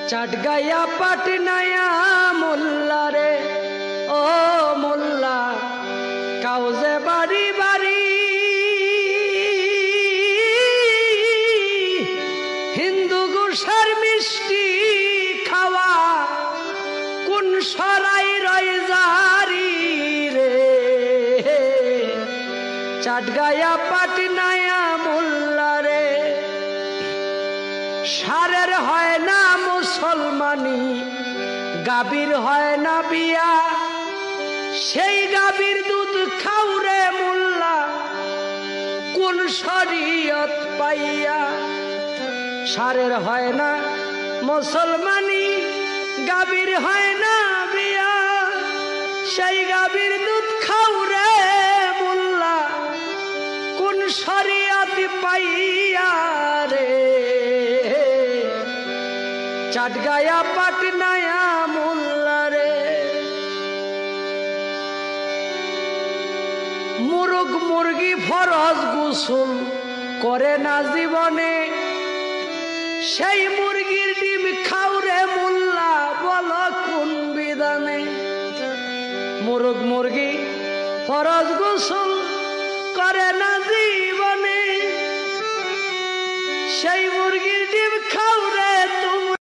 চাটগায়া পাটনায়া মোল্লা রে ও মোল্লা কাউজে বাড়ি বাড়ি হিন্দু গোসার মিষ্টি খাওয়া কোন সরাই রয় জারি রে চাটগায়া পাটনায়া মোল্লা রে সারের হয় না মুসলমানি গাভীর হয় না বিয়া সেই গাভীর দুধ খাওরে মোল্লা কোন শরীয়ত পাইয়া সারের হয় না মুসলমানি গাভীর হয় না বিয়া সেই গাভীর দুধ খাওরে মোল্লা কোন শরীয়ত পাইয়া রে চাটগায়া পাটনায়া মোল্লা রে মুরগ মুরগি ফরজ গোসল করে না জীবনে সেই মুরগির ডিম খাওরে মোল্লা বল কোন বিধানে মুরগ মুরগি ফরজ গোসল করে না জীবনে সেই মুরগির ডিম খাওরে তুমি